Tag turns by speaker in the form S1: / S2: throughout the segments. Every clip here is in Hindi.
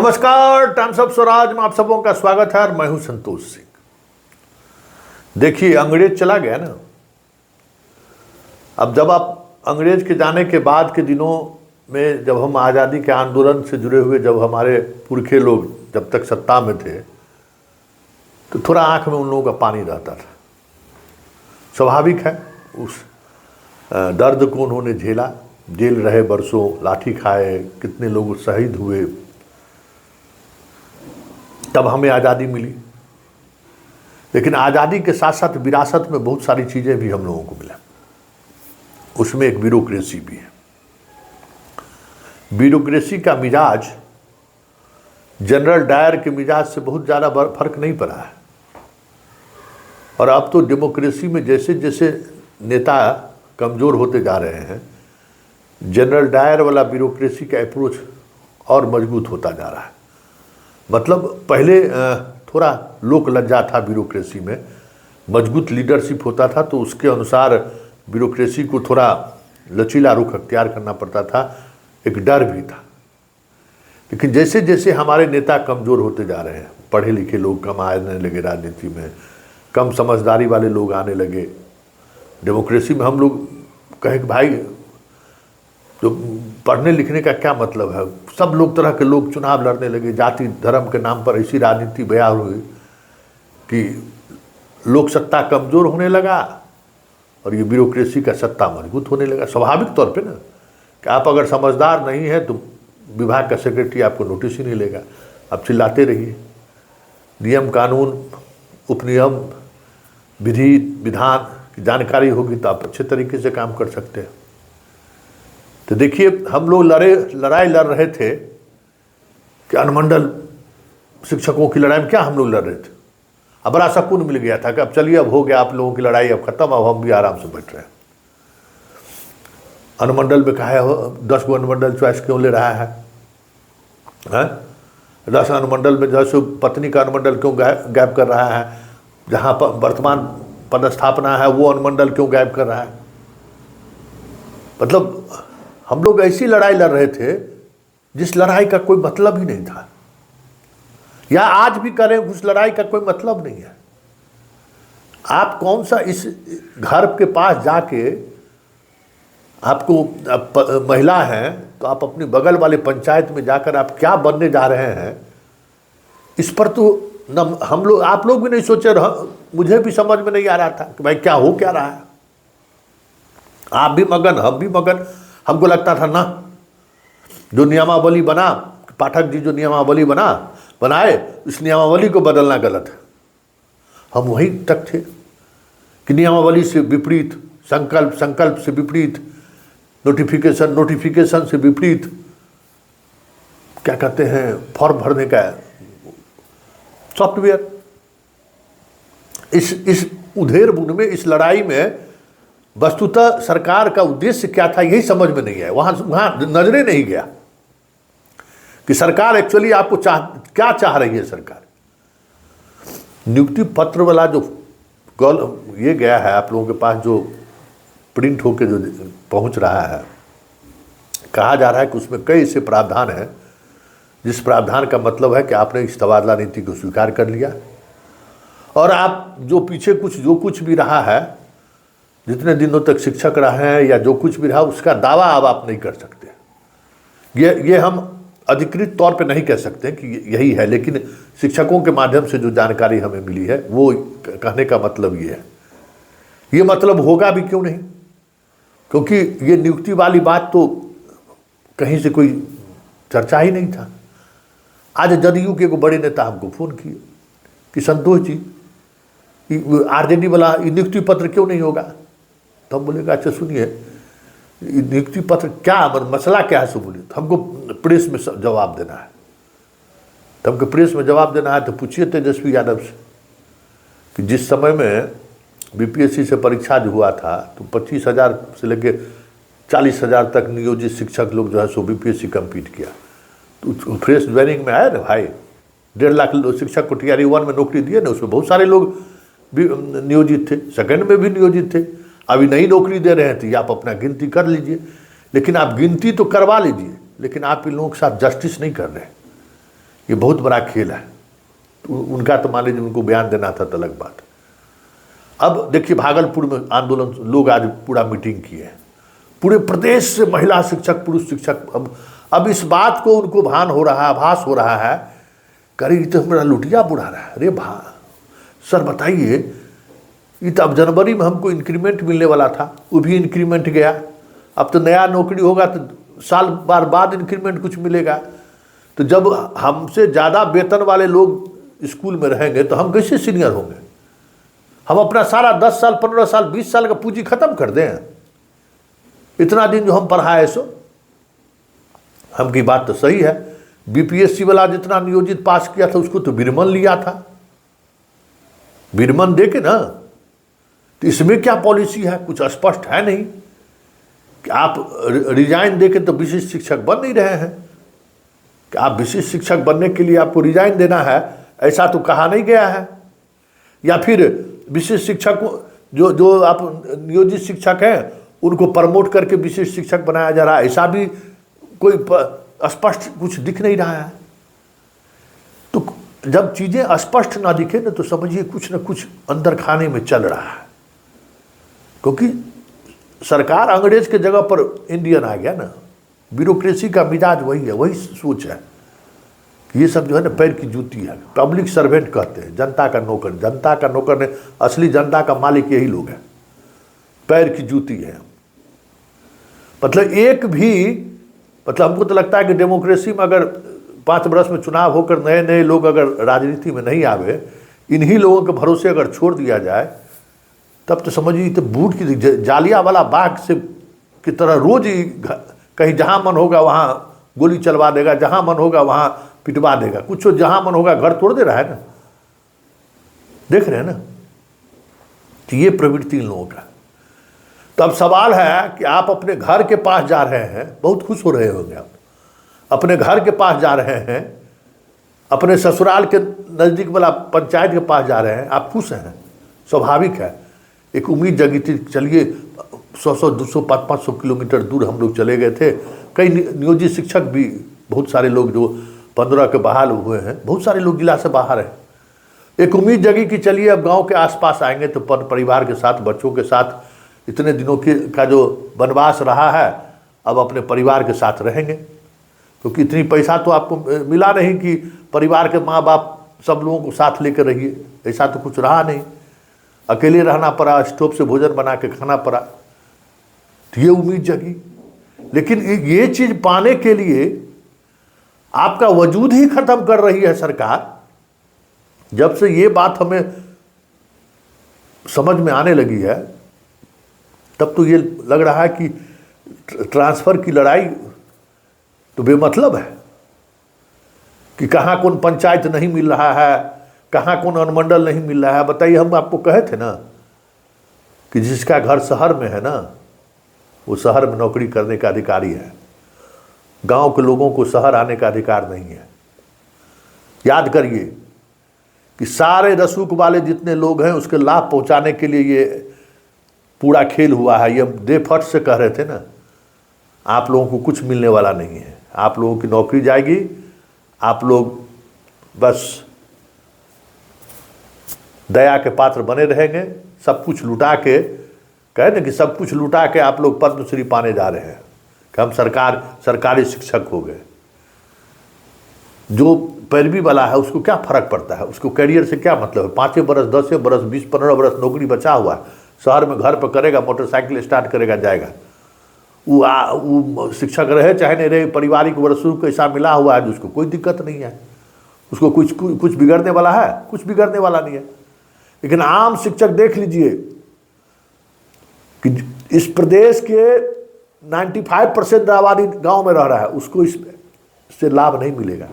S1: नमस्कार, टाइम्स ऑफ स्वराज में आप सबों का स्वागत है और मैं हूं संतोष सिंह। देखिए, अंग्रेज चला गया ना। अब जब आप अंग्रेज के जाने के बाद के दिनों में जब हम आज़ादी के आंदोलन से जुड़े हुए, जब हमारे पुरखे लोग जब तक सत्ता में थे, तो थोड़ा आंख में उन लोगों का पानी रहता था। स्वाभाविक है, उस दर्द को उन्होंने झेला, जेल रहे बरसों, लाठी खाए, कितने लोग शहीद हुए, तब हमें आज़ादी मिली। लेकिन आज़ादी के साथ साथ विरासत में बहुत सारी चीज़ें भी हम लोगों को मिला। उसमें एक ब्यूरोक्रेसी भी है। ब्यूरोक्रेसी का मिजाज जनरल डायर के मिजाज से बहुत ज़्यादा फर्क नहीं पड़ा है। और अब तो डेमोक्रेसी में जैसे जैसे नेता कमज़ोर होते जा रहे हैं, जनरल डायर वाला ब्यूरोक्रेसी का अप्रोच और मजबूत होता जा रहा है। मतलब पहले थोड़ा लोक लज्जा था ब्यूरोक्रेसी में, मजबूत लीडरशिप होता था तो उसके अनुसार ब्यूरोक्रेसी को थोड़ा लचीला रुख अख्तियार करना पड़ता था, एक डर भी था। लेकिन जैसे जैसे हमारे नेता कमज़ोर होते जा रहे हैं, पढ़े लिखे लोग कम आने लगे राजनीति में, कम समझदारी वाले लोग आने लगे डेमोक्रेसी में। हम लोग कहे कि भाई, जो पढ़ने लिखने का क्या मतलब है, सब लोग तरह के लोग चुनाव लड़ने लगे, जाति धर्म के नाम पर ऐसी राजनीति बयार हुई कि लोक सत्ता कमज़ोर होने लगा और ये ब्यूरोक्रेसी का सत्ता मजबूत होने लगा। स्वाभाविक तौर पे ना, कि आप अगर समझदार नहीं है तो विभाग का सेक्रेटरी आपको नोटिस ही नहीं लेगा, आप चिल्लाते रहिए। नियम कानून, उपनियम, विधि विधान की जानकारी होगी तो आप अच्छे तरीके से काम कर सकते हैं। तो देखिए, हम लोग लड़ाई लड़ रहे थे कि अनुमंडल शिक्षकों की लड़ाई में क्या हम लोग लड़ रहे थे। अब बड़ा सुकून मिल गया था कि अब चलिए, अब हो गया आप लोगों की लड़ाई, अब खत्म, अब हम भी आराम से बैठ रहे हैं। अनुमंडल में कहा है 10 गो अनुमंडल चॉइस क्यों ले रहा है? 10 अनुमंडल में 10 पत्नी का अनुमंडल क्यों गायब कर रहा है? जहाँ पर वर्तमान पदस्थापना है वो अनुमंडल क्यों गायब कर रहा है? मतलब हम लोग ऐसी लड़ाई लड़ रहे थे जिस लड़ाई का कोई मतलब ही नहीं था, या आज भी करें उस लड़ाई का कोई मतलब नहीं है। आप कौन सा इस घर के पास जाके, आपको महिला हैं तो आप अपनी बगल वाले पंचायत में जाकर आप क्या बनने जा रहे हैं, इस पर तो न हम लोग, आप लोग भी नहीं सोचे, मुझे भी समझ में नहीं आ रहा था कि भाई क्या हो क्या रहा है। आप भी मगन, हम भी मगन। हमको लगता था ना, जो नियमावली बना, पाठक जी जो नियमावली बनाए, इस नियमावली को बदलना गलत है। हम वहीं तक थे कि नियमावली से विपरीत संकल्प, संकल्प से विपरीत नोटिफिकेशन, नोटिफिकेशन से विपरीत क्या कहते हैं, फॉर्म भरने का सॉफ्टवेयर। इस उधेड़ बुन में, इस लड़ाई में वस्तुतः सरकार का उद्देश्य क्या था यही समझ में नहीं आया। वहाँ नजरे नहीं गया कि सरकार एक्चुअली आपको क्या चाह रही है। सरकार नियुक्ति पत्र वाला जो ये गया है आप लोगों के पास, जो प्रिंट होके जो पहुंच रहा है, कहा जा रहा है कि उसमें कई ऐसे प्रावधान हैं जिस प्रावधान का मतलब है कि आपने इस तबादला नीति को स्वीकार कर लिया और आप जो पीछे जो कुछ भी रहा है, जितने दिनों तक शिक्षक रहे हैं या जो कुछ भी रहा, उसका दावा अब आप नहीं कर सकते। ये हम अधिकृत तौर पे नहीं कह सकते कि यही है, लेकिन शिक्षकों के माध्यम से जो जानकारी हमें मिली है वो कहने का मतलब ये है। ये मतलब होगा भी क्यों नहीं, क्योंकि ये नियुक्ति वाली बात तो कहीं से कोई चर्चा ही नहीं था। आज जदयू के बड़े नेता हमको फ़ोन किए कि संतोष जी, आरजेडी वाला नियुक्ति पत्र क्यों नहीं होगा? तो हम बोलेगा अच्छा सुनिए, नियुक्ति पत्र क्या, मसला क्या है? सो बोले तो हमको प्रेस में जवाब देना है। तो हमको प्रेस में जवाब देना है तो पूछिए तेजस्वी यादव से कि जिस समय में बीपीएससी से परीक्षा जो हुआ था तो 25,000 से लेके 40,000 तक नियोजित शिक्षक लोग जो है सो बीपीएससी कम्पीट किया। तो फ्रेश ज्वाइनिंग में आया ना भाई, 1.5 लाख शिक्षक को TRE 1 में नौकरी दिए ना, उसमें बहुत सारे लोग भी नियोजित थे, सेकंड में भी नियोजित थे। अभी नई नौकरी दे रहे हैं तो आप अपना गिनती कर लीजिए, लेकिन आप गिनती तो करवा लीजिए, लेकिन आप इन लोगों के साथ जस्टिस नहीं कर रहे। ये बहुत बड़ा खेल है। तो उनका तो मान लीजिए उनको बयान देना था तो अलग बात। अब देखिए भागलपुर में आंदोलन, लोग आज पूरा मीटिंग किए हैं, पूरे प्रदेश से महिला शिक्षक, पुरुष शिक्षक। अब इस बात को उनको भान हो रहा है, आभास हो रहा है, करी तो मेरा लुटिया बुढ़ा रहा है। अरे सर बताइए, ये तो अब जनवरी में हमको इंक्रीमेंट मिलने वाला था, वो भी इंक्रीमेंट गया। अब तो नया नौकरी होगा तो साल बार बाद इंक्रीमेंट कुछ मिलेगा। तो जब हमसे ज़्यादा वेतन वाले लोग स्कूल में रहेंगे तो हम कैसे सीनियर होंगे? हम अपना सारा 10 साल, 15 साल, 20 साल का पूंजी खत्म कर दें। इतना दिन जो हम पढ़ाए सो हम की बात तो सही है। बीपीएससी वाला जितना नियोजित पास किया था उसको तो विरमन लिया था, विरमन दे के ना। तो इसमें क्या पॉलिसी है? कुछ स्पष्ट है नहीं कि आप रिजाइन दे के तो विशिष्ट शिक्षक बन नहीं रहे हैं कि आप विशिष्ट शिक्षक बनने के लिए आपको रिजाइन देना है, ऐसा तो कहा नहीं गया है। या फिर विशिष्ट शिक्षक जो आप नियोजित शिक्षक हैं उनको प्रमोट करके विशिष्ट शिक्षक बनाया जा रहा है, ऐसा भी कोई स्पष्ट कुछ दिख नहीं रहा है। तो जब चीज़ें स्पष्ट ना दिखे ना तो समझिए कुछ ना कुछ अंदर खाने में चल रहा है, क्योंकि सरकार अंग्रेज के जगह पर इंडियन आ गया ना। ब्यूरोक्रेसी का मिजाज वही है, वही सोच है कि ये सब जो है ना पैर की जूती है। पब्लिक सर्वेंट कहते हैं, जनता का नौकर। जनता का नौकर ने असली जनता का मालिक यही लोग हैं, पैर की जूती है। मतलब एक भी, मतलब हमको तो लगता है कि डेमोक्रेसी में अगर 5 वर्ष में चुनाव होकर नए नए लोग अगर राजनीति में नहीं आवे, इन्हीं लोगों के भरोसे अगर छोड़ दिया जाए, तब तो समझिए तो बूट की जालियावाला बाग से की तरह रोज ही कहीं जहाँ मन होगा वहाँ गोली चलवा देगा, जहाँ मन होगा वहाँ पिटवा देगा। कुछ जहाँ मन होगा घर तोड़ दे रहा है ना, देख रहे हैं ना। तो ये प्रवृत्ति इन लोगों का। तो अब सवाल है कि आप अपने घर के पास जा रहे हैं, बहुत खुश हो रहे होंगे आप, अपने घर के पास जा रहे हैं, अपने ससुराल के नज़दीक वाला पंचायत के पास जा रहे हैं, आप खुश हैं, स्वाभाविक है। एक उम्मीद जगी थी, चलिए 100-100, 200, 500 किलोमीटर दूर हम लोग चले गए थे। कई नियोजित शिक्षक भी, बहुत सारे लोग जो 15 के बहाल हुए हैं, बहुत सारे लोग जिला से बाहर हैं। एक उम्मीद जगी कि चलिए अब गांव के आसपास आएंगे तो परिवार के साथ, बच्चों के साथ, इतने दिनों का जो वनवास रहा है अब अपने परिवार के साथ रहेंगे। क्योंकि इतनी पैसा तो आपको मिला नहीं कि परिवार के माँ बाप सब लोगों को साथ लेकर रहिए, ऐसा तो कुछ रहा नहीं। अकेले रहना पड़ा, स्टोव से भोजन बना के खाना पड़ा। तो ये उम्मीद जगी, लेकिन ये चीज़ पाने के लिए आपका वजूद ही खत्म कर रही है सरकार। जब से ये बात हमें समझ में आने लगी है, तब तो ये लग रहा है कि ट्रांसफ़र की लड़ाई तो बेमतलब है कि कहाँ कौन पंचायत नहीं मिल रहा है, कहाँ कौन अनुमंडल नहीं मिल रहा है। बताइए, हम आपको कहे थे ना कि जिसका घर शहर में है ना, वो शहर में नौकरी करने का अधिकारी है, गांव के लोगों को शहर आने का अधिकार नहीं है। याद करिए कि सारे रसूख वाले जितने लोग हैं उसके लाभ पहुंचाने के लिए ये पूरा खेल हुआ है। ये दे फट से कह रहे थे ना, आप लोगों को कुछ मिलने वाला नहीं है, आप लोगों की नौकरी जाएगी, आप लोग बस दया के पात्र बने रहेंगे। सब कुछ लुटा के, कहे ना कि सब कुछ लुटा के आप लोग पद्मश्री पाने जा रहे हैं कि हम सरकारी शिक्षक हो गए। जो पैरवी वाला है उसको क्या फ़र्क पड़ता है, उसको कैरियर से क्या मतलब है। 5 बरस, 10 बरस, 20-15 बरस नौकरी बचा हुआ है, शहर में घर पर करेगा, मोटरसाइकिल स्टार्ट करेगा, जाएगा। वो शिक्षक रहे चाहे नहीं रहे, पारिवारिक वर्षों को ऐसा मिला हुआ है उसको कोई दिक्कत नहीं है। उसको कुछ बिगड़ने वाला है, कुछ बिगड़ने वाला नहीं है। लेकिन आम शिक्षक देख लीजिए कि इस प्रदेश के 95% आबादी गांव में रह रहा है, उसको इससे लाभ नहीं मिलेगा।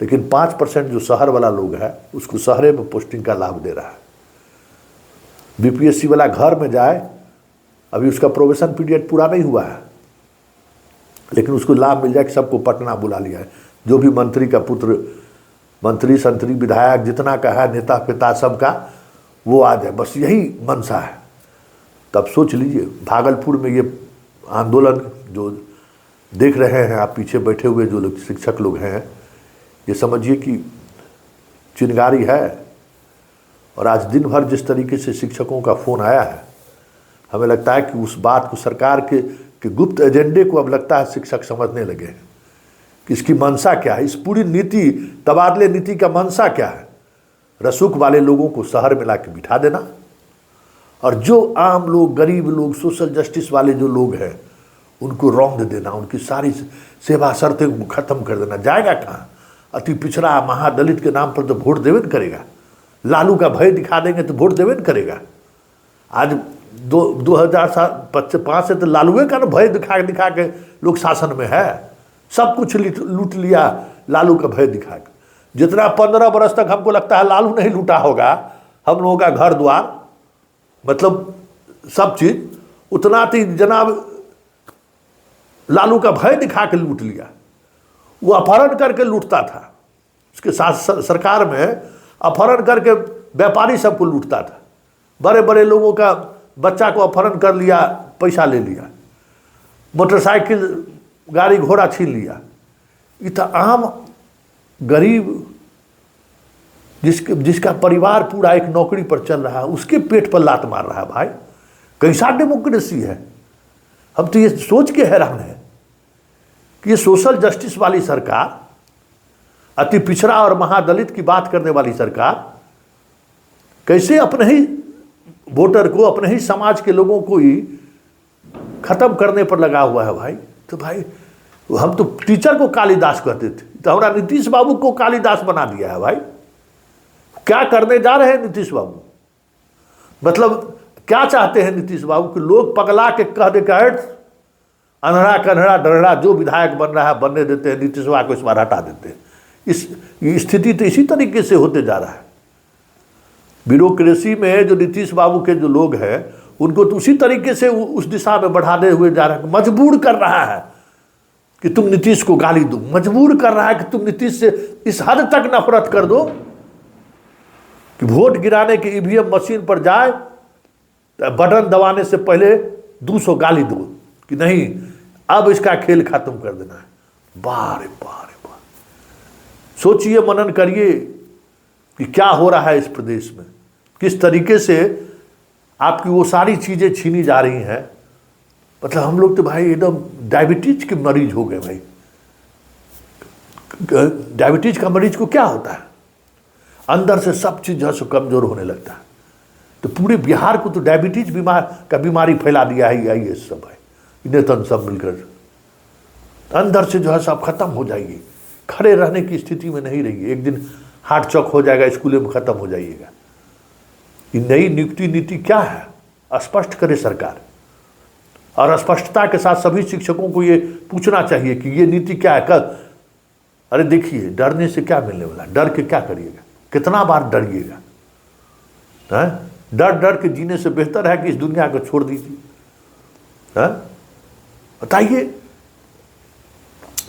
S1: लेकिन 5% जो शहर वाला लोग है उसको शहरे में पोस्टिंग का लाभ दे रहा है। बीपीएससी वाला घर में जाए, अभी उसका प्रोबेशन पीरियड पूरा नहीं हुआ है, लेकिन उसको लाभ मिल जाए कि सबको पटना बुला लिया है। जो भी मंत्री का पुत्र, मंत्री संतरी विधायक जितना का है, नेता पिता सबका, वो आ जाए, बस यही मंशा है। तब सोच लीजिए भागलपुर में ये आंदोलन जो देख रहे हैं आप, पीछे बैठे हुए जो लोग शिक्षक लोग हैं, ये समझिए कि चिंगारी है। और आज दिन भर जिस तरीके से शिक्षकों का फ़ोन आया है, हमें लगता है कि उस बात को सरकार के गुप्त एजेंडे को अब लगता है शिक्षक समझने लगे हैं कि इसकी मंशा क्या है। इस पूरी नीति, तबादले नीति का मंशा क्या है? रसूख वाले लोगों को शहर में ला के बिठा देना, और जो आम लोग, गरीब लोग, सोशल जस्टिस वाले जो लोग हैं उनको रौंद देना, उनकी सारी सेवा शर्तें खत्म कर देना। जाएगा कहाँ? अति पिछड़ा महादलित के नाम पर तो वोट देवे न करेगा। लालू का भय दिखा देंगे तो वोट देवे न करेगा। आज 2005 से तो लालूए का ना भय दिखा के लोग शासन में है। सब कुछ लूट लिया लालू का भय दिखा के। जितना 15 बरस तक हमको लगता है लालू नहीं लूटा होगा हम लोगों का घर द्वार, मतलब सब चीज, उतना तो जनाब लालू का भय दिखा के लूट लिया। वो अपहरण करके लूटता था, उसके साथ सरकार में अपहरण करके व्यापारी सबको लूटता था। बड़े बड़े लोगों का बच्चा को अपहरण कर लिया, पैसा ले लिया, मोटरसाइकिल गाड़ी घोड़ा छीन लिया। ये तो आम गरीब जिसका परिवार पूरा एक नौकरी पर चल रहा है, उसके पेट पर लात मार रहा है। भाई कैसा डेमोक्रेसी है? हम तो ये सोच के हैरान है कि ये सोशल जस्टिस वाली सरकार, अति पिछड़ा और महादलित की बात करने वाली सरकार, कैसे अपने ही वोटर को, अपने ही समाज के लोगों को ही खत्म करने पर लगा हुआ है। भाई तो भाई हम तो टीचर को कालिदास कहते थे, तो हमारा नीतीश बाबू को कालिदास बना दिया है। भाई क्या करने जा रहे हैं नीतीश बाबू? मतलब क्या चाहते हैं नीतीश बाबू कि लोग पगला के कह दे कि अनहरा कन्हरा डरड़ा जो विधायक बन रहा है बनने देते हैं, नीतीश बाबू को इस बार हटा देते हैं। इस स्थिति तो इसी तरीके से होते जा रहा है। ब्यूरोक्रेसी में जो नीतीश बाबू के जो लोग हैं उनको तो उसी तरीके से उस दिशा में बढ़ाते हुए जा रहा है। मजबूर कर रहा है कि तुम नीतीश को गाली दो, मजबूर कर रहा है कि तुम नीतीश से इस हद तक नफरत कर दो कि वोट गिराने के ईवीएम मशीन पर जाए, बटन दबाने से पहले 200 गाली दो कि नहीं अब इसका खेल खत्म कर देना है। बारे बारे बार सोचिए, मनन करिए कि क्या हो रहा है इस प्रदेश में, किस तरीके से आपकी वो सारी चीजें छीनी जा रही हैं। मतलब हम लोग तो भाई एकदम डायबिटीज के मरीज हो गए। भाई डायबिटीज का मरीज को क्या होता है? अंदर से सब चीज जो है कमजोर होने लगता है। तो पूरे बिहार को तो डायबिटीज बीमारी फैला दिया है ये सब है, नेतन सब मिलकर। अंदर से जो है सब खत्म हो जाएगी, खड़े रहने की स्थिति में नहीं रहेगी। एक दिन हार्ट चौक हो जाएगा, स्कूल में खत्म हो जाइएगा। ये नई नियुक्ति नीति क्या है? स्पष्ट करे सरकार, और स्पष्टता के साथ सभी शिक्षकों को ये पूछना चाहिए कि ये नीति क्या है। कल अरे देखिए, डरने से क्या मिलने वाला? डर के क्या करिएगा? कितना बार डरिएगा? डर डर के जीने से बेहतर है कि इस दुनिया को छोड़ दीजिए। बताइए,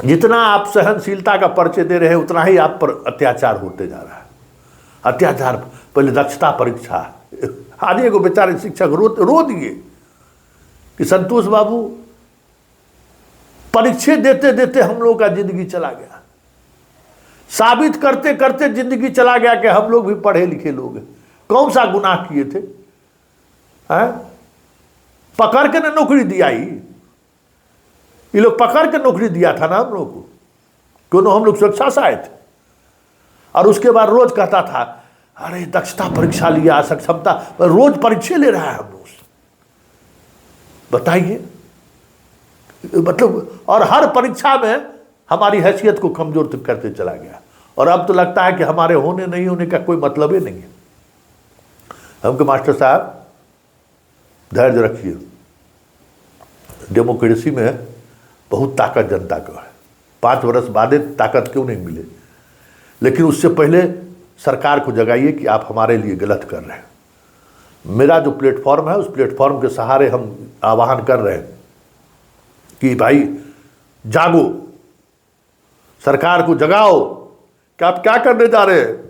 S1: जितना आप सहनशीलता का परिचय दे रहे हैं उतना ही आप पर अत्याचार होते जा रहा है। अत्याचार, पहले दक्षता परीक्षा, आज एगो बेचारे शिक्षक रो दिए कि संतोष बाबू परीक्षा देते देते हम लोग का जिंदगी चला गया, साबित करते करते जिंदगी चला गया कि हम लोग भी पढ़े लिखे लोग हैं। कौन सा गुनाह किए थे? पकड़ के ना नौकरी दिया ही, ये लोग पकड़ के नौकरी दिया था ना हम लोग को, क्यों? हम लोग सुरक्षा से आए थे। और उसके बाद रोज कहता था अरे दक्षता परीक्षा लिया, सक्षमता, रोज परीक्षा ले रहा है हम लोग। बताइए, मतलब और हर परीक्षा में हमारी हैसियत को कमजोर तक करते चला गया। और अब तो लगता है कि हमारे होने नहीं होने का कोई मतलब ही नहीं है। हमको मास्टर साहब धैर्य रखिए, डेमोक्रेसी में बहुत ताकत जनता को है। 5 वर्ष बाद ताकत क्यों नहीं मिले, लेकिन उससे पहले सरकार को जगाइए कि आप हमारे लिए गलत कर रहे हैं। मेरा जो प्लेटफॉर्म है, उस प्लेटफॉर्म के सहारे हम आह्वान कर रहे हैं कि भाई जागो, सरकार को जगाओ कि आप क्या करने जा रहे हैं।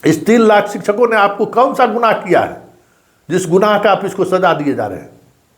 S1: इस 3 लाख शिक्षकों ने आपको कौन सा गुनाह किया है जिस गुनाह का आप इसको सजा दिए जा रहे हैं?